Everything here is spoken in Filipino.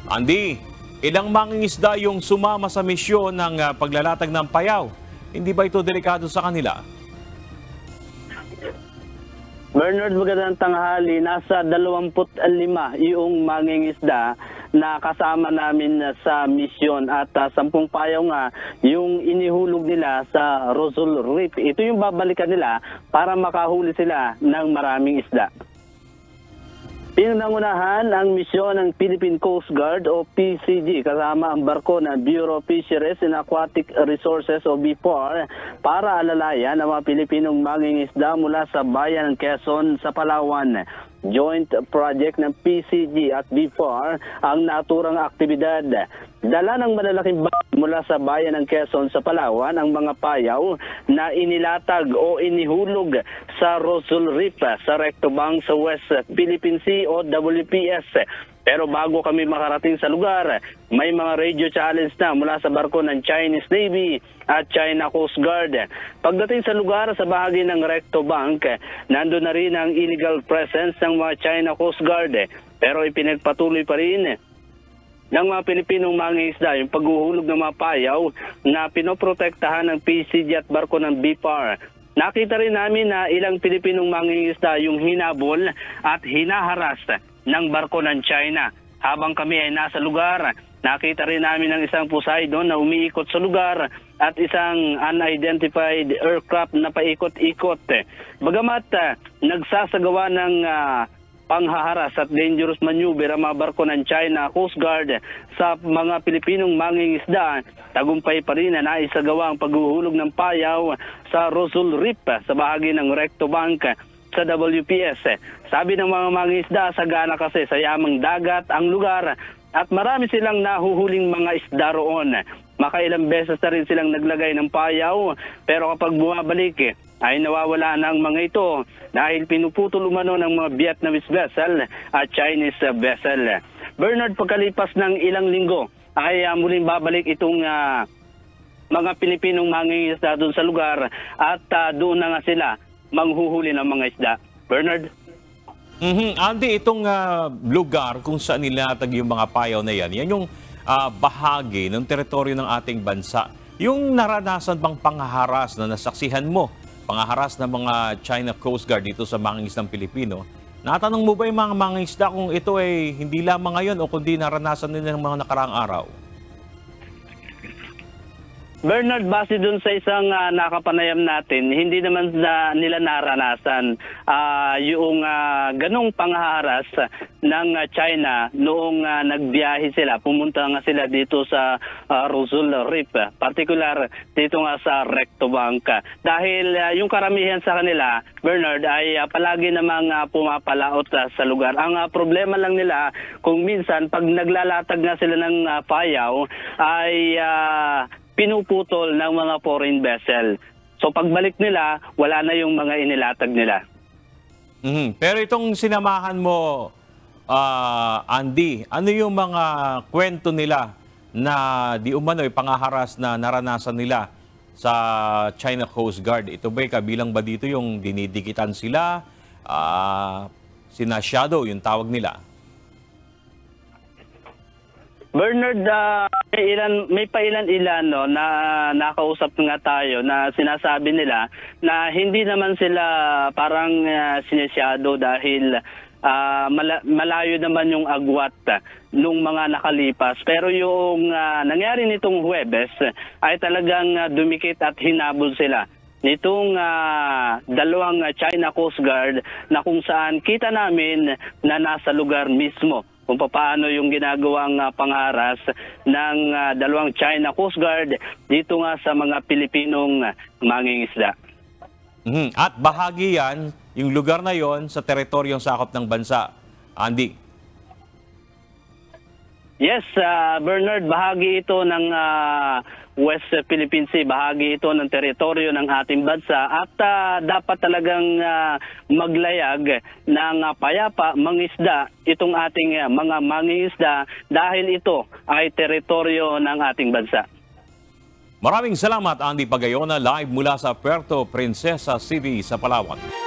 Andy, ilang mangingisda yung sumama sa misyon ng paglalatag ng payaw? Hindi ba ito delikado sa kanila? Bernard, magandang tanghali. Nasa 25 yung mangingisda na kasama namin sa misyon at 10 payaw nga yung inihulog nila sa Rosal Reef. Ito yung babalikan nila para makahuli sila ng maraming isda. Pinangunahan ang misyon ng Philippine Coast Guard o PCG kasama ang barko ng Bureau of Fisheries and Aquatic Resources o BFAR para alalayan ang mga Pilipinong mangingisda mula sa bayan ng Quezon sa Palawan. Joint project ng PCG at BFAR ang naturang aktibidad. Dala ng malalaking bag mula sa bayan ng Quezon sa Palawan ang mga payaw na inilatag o inihulog sa Rosal Reef sa Recto Bank sa West Philippine Sea o WPS. Pero bago kami makarating sa lugar, may mga radio challenge na mula sa barko ng Chinese Navy at China Coast Guard. Pagdating sa lugar sa bahagi ng Recto Bank, nandun na rin ang illegal presence ng mga China Coast Guard. Pero ipinagpatuloy pa rin ng mga Pilipinong mangingisda yung paghuhulog ng mga payaw na pinoprotektahan ng PCG at barko ng BFAR. Nakita rin namin na ilang Pilipinong mangingisda yung hinabol at hinaharas ng barko ng China. Habang kami ay nasa lugar, nakita rin namin ng isang Poseidon na umiikot sa lugar at isang unidentified aircraft na paikot-ikot. Bagamat nagsasagawa ng panghaharas at dangerous maneuver ang mga barko ng China Coast Guard sa mga Pilipinong mangingisda, tagumpay pa rin na naisagawa ang paghuhulog ng payaw sa Rosal Reef sa bahagi ng Recto Bank sa WPS. Sabi ng mga mangingisda, sagana kasi sa yamang dagat ang lugar at marami silang nahuhuling mga isda roon. Makailang beses na rin silang naglagay ng payaw pero kapag bumabalik ay nawawala ng mga ito dahil pinuputol umano ng mga Vietnamese vessel at Chinese vessel. Bernard, pagkalipas ng ilang linggo ay muling babalik itong mga Pilipinong mangingisda doon sa lugar at doon na nga sila manghuhuli ng mga isda. Bernard? Andy, itong lugar kung saan nilatag yung mga payaw na yan yung bahagi ng teritoryo ng ating bansa. Yung naranasan bang panghaharas na nasaksihan mo, panghaharas ng mga China Coast Guard dito sa mangingisdang Pilipino, natanong mo ba yung mga mangingisda kung ito ay hindi lamang ngayon o kundi naranasan nila ng mga nakaraang araw? Bernard, base dun sa isang nakapanayam natin, hindi naman nila naranasan yung ganong panghaharas ng China noong nagbiyahe sila. Pumunta nga sila dito sa Rosal Reef, particular dito nga sa Recto Bank. Dahil yung karamihan sa kanila, Bernard, ay palagi namang pumapalaot sa lugar. Ang problema lang nila, kung minsan pag naglalatag nga sila ng payaw, ay pinuputol ng mga foreign vessel. So pagbalik nila, wala na yung mga inilatag nila. Pero itong sinamahan mo, Andy, ano yung mga kwento nila na di umano'y panghaharas na naranasan nila sa China Coast Guard? Ito ba'y kabilang ba dito yung dinidikitan sila, sinasyado yung tawag nila? Bernard, may pailan-ilan no, na nakausap nga tayo na sinasabi nila na hindi naman sila parang sinasyado dahil malayo naman yung agwat nung mga nakalipas. Pero yung nangyari nitong Huwebes ay talagang dumikit at hinabol sila nitong dalawang China Coast Guard na kung saan kita namin na nasa lugar mismo kung paano yung ginagawang pangharas ng dalawang China Coast Guard dito nga sa mga Pilipinong mangingisda. At bahagi yan, yung lugar na yon sa teritoryong sakop ng bansa. Andy? Yes, Bernard, bahagi ito ng West Philippine Sea, bahagi ito ng teritoryo ng ating bansa at dapat talagang maglayag ng payapa, mangisda itong ating mga mangingisda dahil ito ay teritoryo ng ating bansa. Maraming salamat, Andy Pagayona, live mula sa Puerto Princesa City sa Palawan.